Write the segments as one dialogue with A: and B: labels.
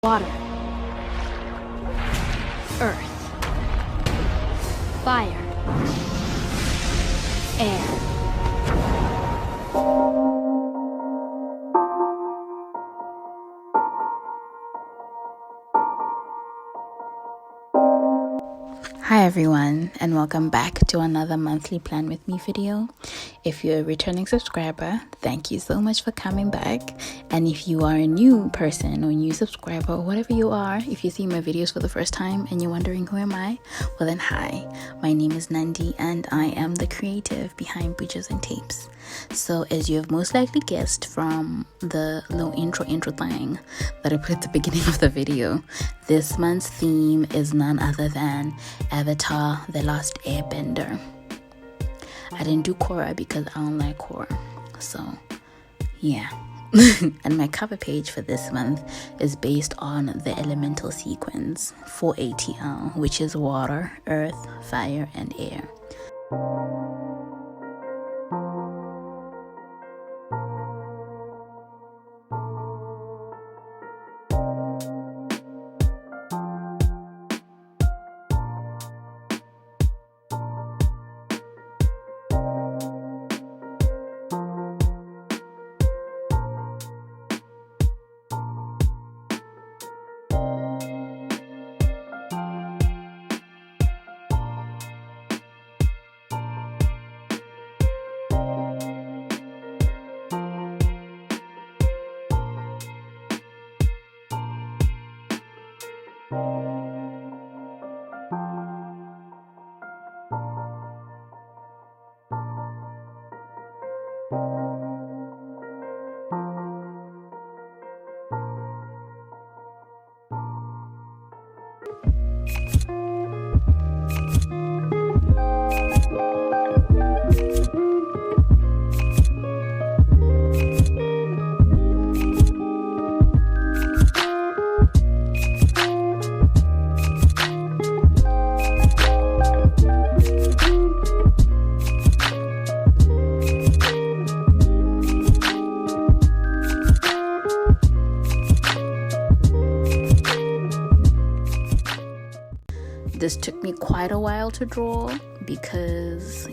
A: Water, earth, fire, air. Hi everyone, and welcome back to another monthly plan with me video. If you're a returning subscriber, thank you so much for coming back. And if you are a new person or new subscriber or whatever you are, if you see my videos for the first time and you're wondering who am I, well then hi, my name is Nandie and I am the creative behind Butchers and Tapes. So as you have most likely guessed from the little intro thing that I put at the beginning of the video, this month's theme is none other than Avatar: The Last Airbender. I didn't do Korra because I don't like Korra, so yeah. And my cover page for this month is based on the elemental sequence for ATL, which is water, earth, fire, and air. This took me quite a while to draw because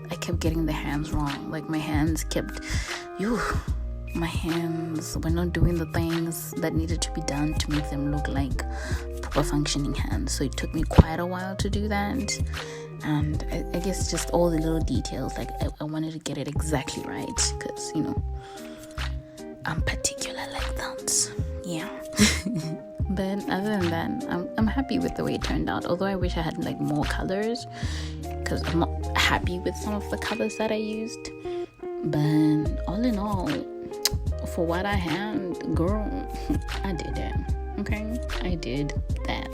A: I kept getting the hands wrong. Like my hands were not doing the things that needed to be done to make them look like proper functioning hands. So it took me quite a while to do that. And I guess just all the little details, like I wanted to get it exactly right because, I'm particular like that. Yeah. But other than that, I'm happy with the way it turned out. Although I wish I had like more colors because I'm not happy with some of the colors that I used. But all in all, for what I had, girl, I did that. Okay, I did that.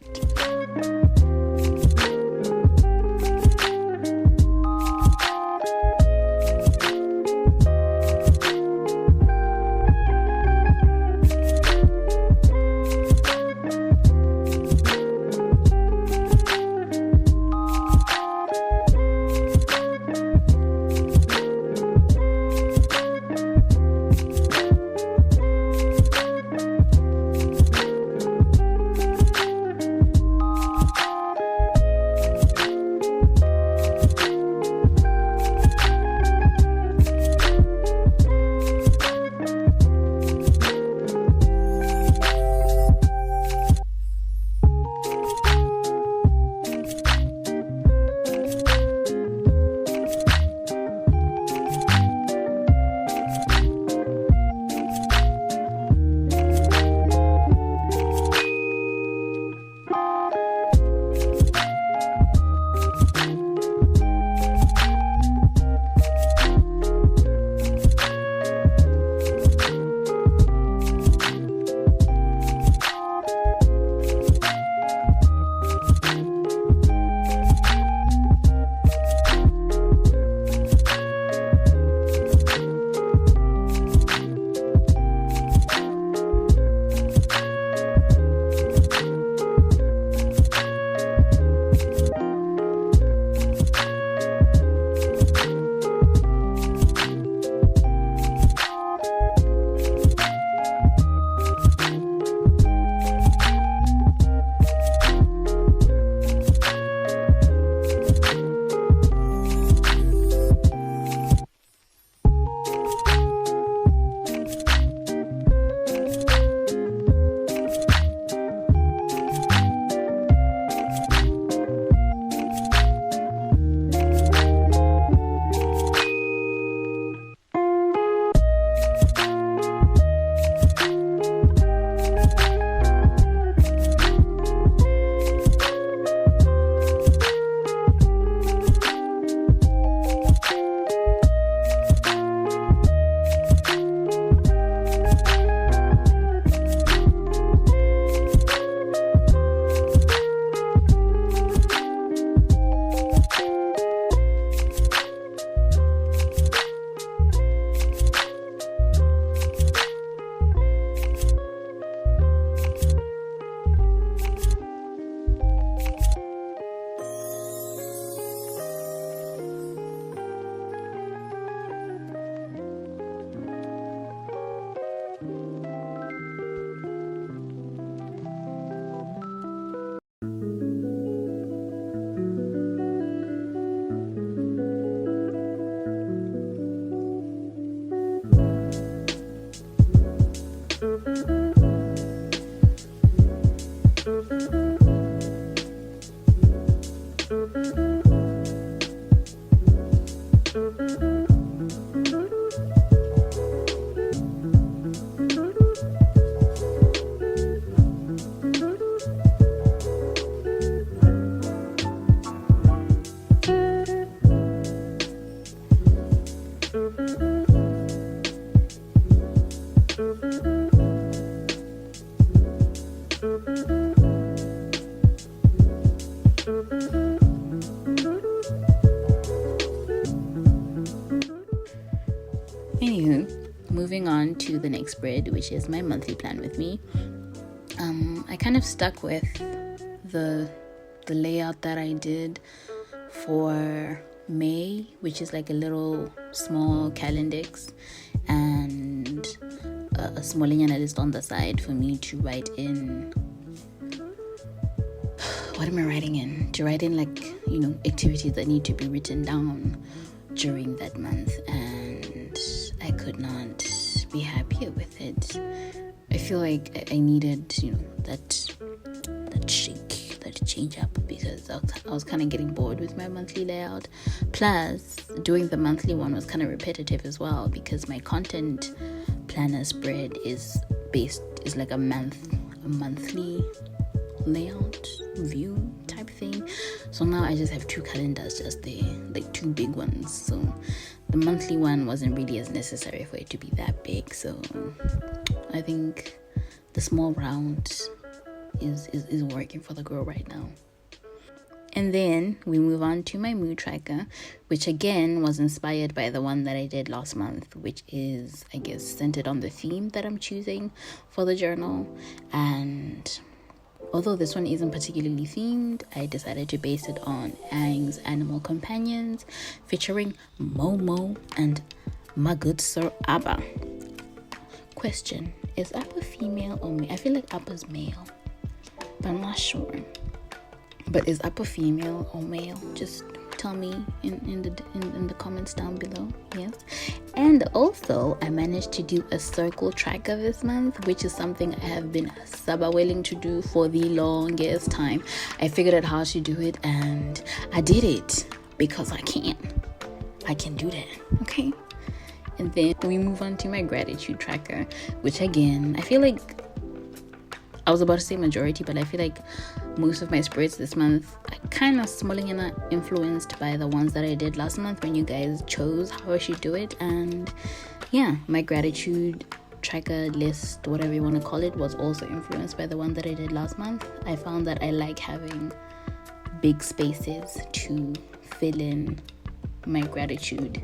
A: Anywho, moving on to the next spread, which is my monthly plan with me. I kind of stuck with the layout that I did for May, which is like a little small calendix and a small list on the side for me to write in. What am I writing in? To write in, like, you know, activities that need to be written down during that month, and I could not be happier with it. I feel like I needed, you know, that shake, that change up, because I was kind of getting bored with my monthly layout. Plus, doing the monthly one was kind of repetitive as well, because my content planner spread is like a monthly layout view type thing. So now I just have two calendars just there, like two big ones. So the monthly one wasn't really as necessary for it to be that big. So I think the small round is working for the girl right now. And then we move on to my mood tracker, which again was inspired by the one that I did last month, which is, I guess, centered on the theme that I'm choosing for the journal. And although this one isn't particularly themed, I decided to base it on Aang's animal companions, featuring Momo and my good Sir Abba. Question: is Abba female or male? I feel like Abba's male, but I'm not sure. But is Abba female or male? Just tell me in the comments down below. Yes. And also, I managed to do a circle tracker this month, which is something I have been willing to do for the longest time. I figured out how to do it, and I did it because I can do that. Okay. And then we move on to my gratitude tracker, which again, I feel like I was about to say majority, but I feel like most of my spreads this month are kind of influenced by the ones that I did last month when you guys chose how I should do it. And yeah, my gratitude tracker list, whatever you want to call it, was also influenced by the one that I did last month. I found that I like having big spaces to fill in my gratitude,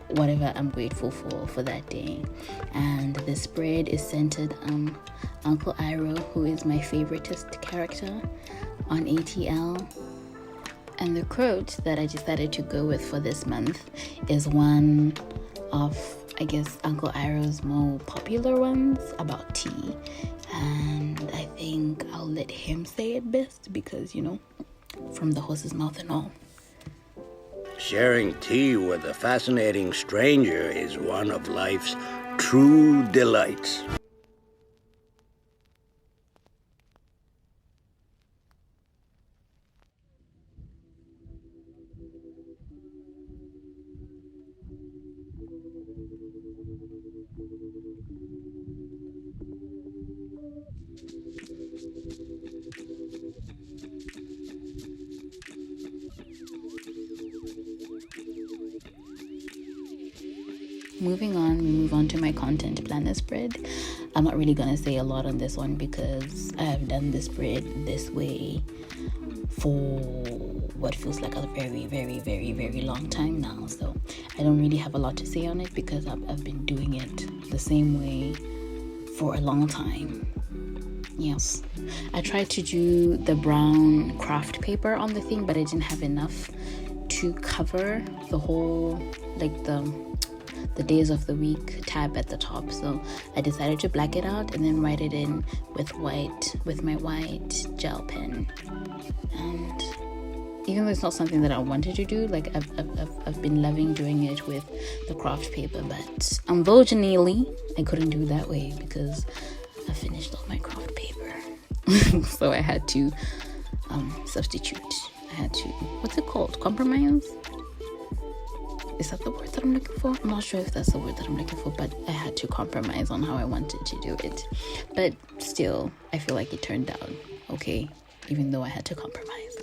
A: whatever I'm grateful for that day. And the spread is centered on Uncle Iroh, who is my favoritist character on ATL. And the quote that I decided to go with for this month is one of, I guess, Uncle Iroh's more popular ones about tea. And I think I'll let him say it best because, you know, from the horse's mouth and all.
B: Sharing tea with a fascinating stranger is one of life's true delights.
A: Moving on, we move on to my content planner spread. I'm not really gonna say a lot on this one because I have done this spread this way for what feels like a very, very, very, very long time now. So I don't really have a lot to say on it because I've been doing it the same way for a long time. Yes, I tried to do the brown craft paper on the thing, but I didn't have enough to cover the whole, like the days of the week tab at the top. So I decided to black it out and then write it in with my white gel pen. And even though it's not something that I wanted to do, like I've been loving doing it with the craft paper, but unfortunately I couldn't do it that way because I finished all my craft paper. So I had to substitute. I had to, what's it called? Compromise? Is that the word that I'm looking for? I'm not sure if that's the word that I'm looking for, but I had to compromise on how I wanted to do it. But still, I feel like it turned out okay, even though I had to compromise.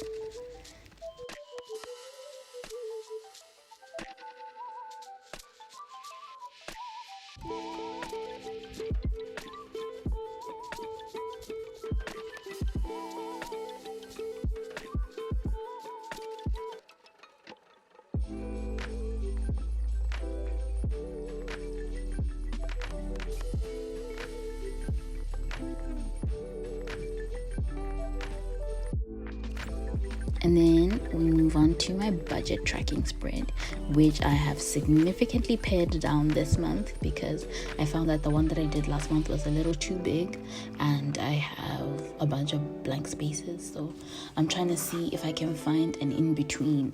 A: And then we move on to my budget tracking spread, which I have significantly pared down this month because I found that the one that I did last month was a little too big and I have a bunch of blank spaces. So I'm trying to see if I can find an in-between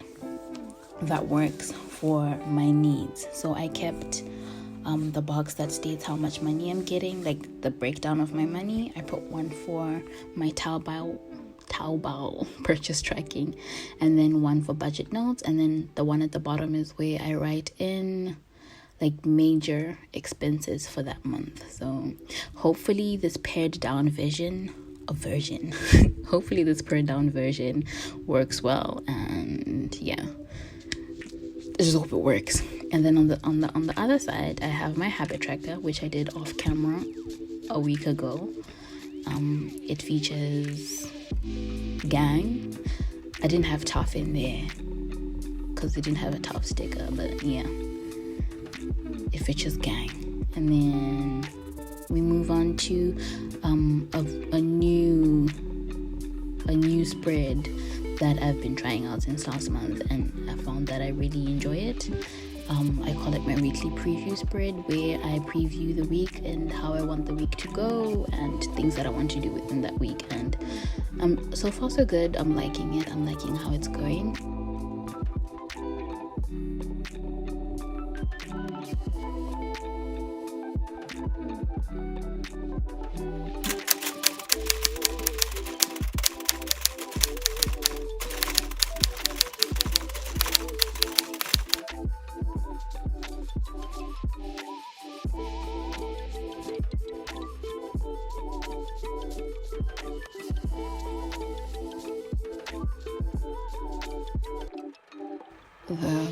A: that works for my needs. So I kept the box that states how much money I'm getting, like the breakdown of my money. I put one for my Taobao purchase tracking, and then one for budget notes, and then the one at the bottom is where I write in like major expenses for that month. So hopefully this pared down version hopefully this pared down version works well, and yeah, I just hope it works. And then on the other side, I have my habit tracker, which I did off camera a week ago. It features gang. I didn't have tough in there because it didn't have a tough sticker, but yeah, it features gang. And then we move on to a new spread that I've been trying out since last month, and I found that I really enjoy it. I call it my weekly preview spread, where I preview the week and how I want the week to go and things that I want to do within that week. And so far so good. I'm liking it. I'm liking how it's going.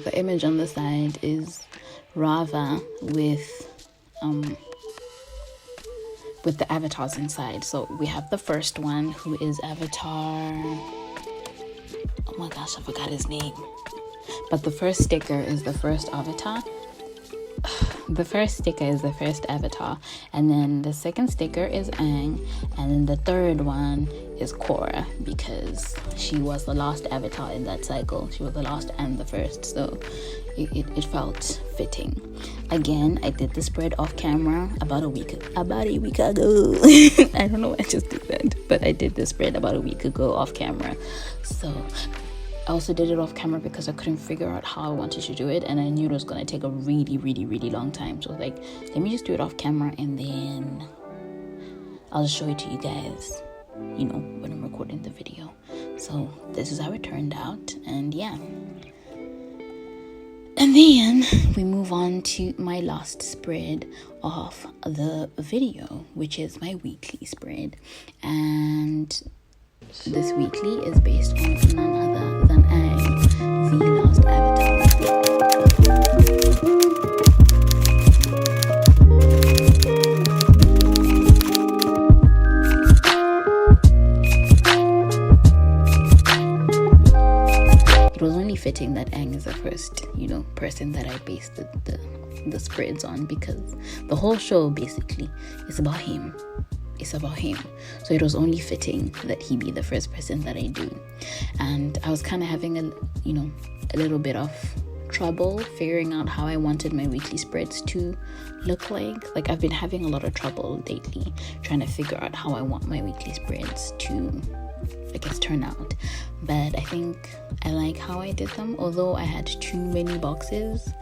A: The image on the side is Rava with the avatars inside. So we have the first one, who is Avatar. Oh my gosh, I forgot his name. But the first sticker is the first avatar. The first sticker is the first avatar, and then the second sticker is Aang, and then the third one is Korra, because she was the last avatar in that cycle. She was the last and the first, so it felt fitting. Again, I did the spread off camera about a week ago. I don't know why I just did that, but I did the spread about a week ago off camera. So I also did it off camera because I couldn't figure out how I wanted to do it, and I knew it was going to take a really, really, really long time. So I was like, let me just do it off camera, and then I'll just show it to you guys, when I'm recording the video. So this is how it turned out, and yeah. And then we move on to my last spread of the video, which is my weekly spread. And this weekly is based on none other than Aang, the last avatar. It was only fitting that Aang is the first, person that I based the spreads on, because the whole show basically is about him. It's about him, so it was only fitting that he be the first person that I do. And I was kind of having a little bit of trouble figuring out how I wanted my weekly spreads to look like I've been having a lot of trouble lately trying to figure out how I want my weekly spreads to, turn out. But I think I like how I did them, although I had too many boxes.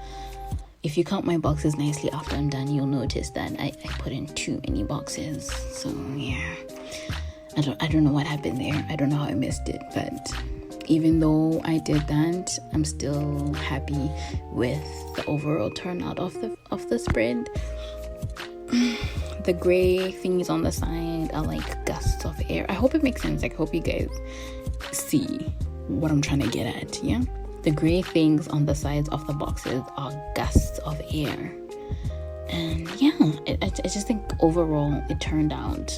A: If you count my boxes nicely after I'm done, you'll notice that I put in too many boxes. So yeah, I don't know what happened there. I don't know how I missed it, but even though I did that, I'm still happy with the overall turnout of the spread. The gray things on the side are like gusts of air. I hope it makes sense. I hope you guys see what I'm trying to get at. Yeah. The gray things on the sides of the boxes are gusts of air. And yeah, I just think overall it turned out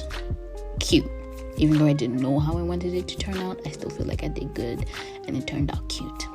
A: cute. Even though I didn't know how I wanted it to turn out, I still feel like I did good and it turned out cute.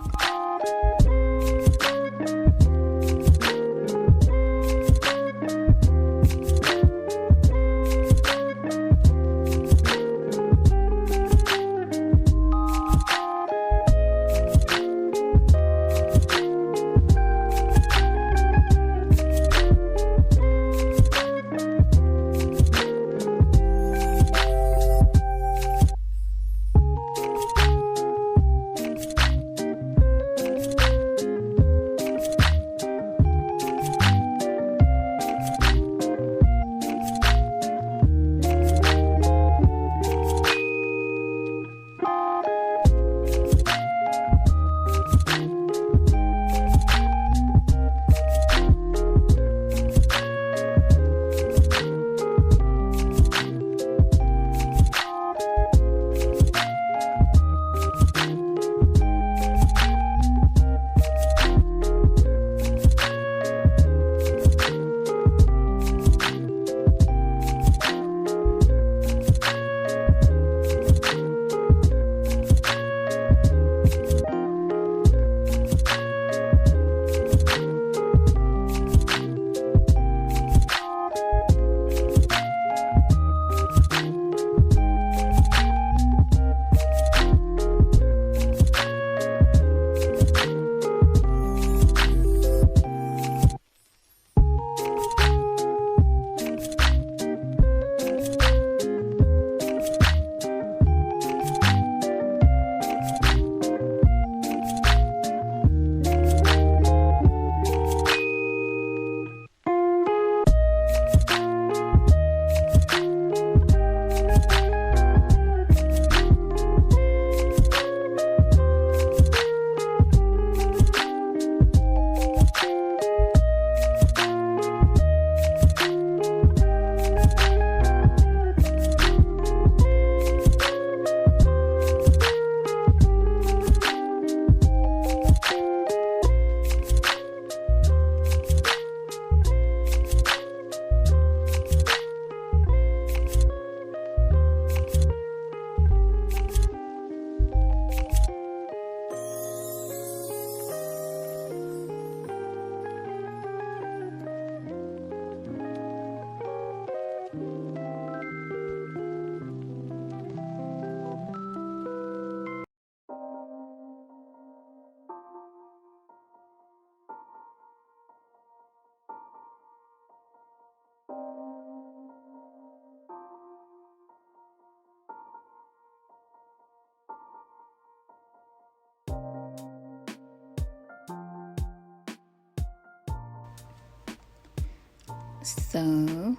A: So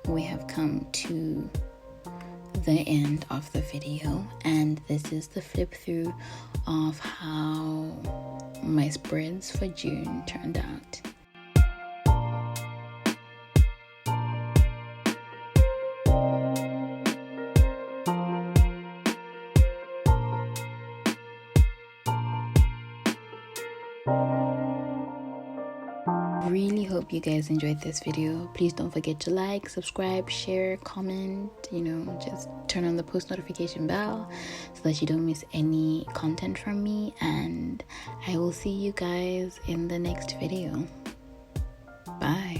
A: we have come to the end of the video, and this is the flip through of how my spreads for June turned out. Really hope you guys enjoyed this video. Please don't forget to like, subscribe, share, comment, just turn on the post notification bell so that you don't miss any content from me, and I will see you guys in the next video. Bye.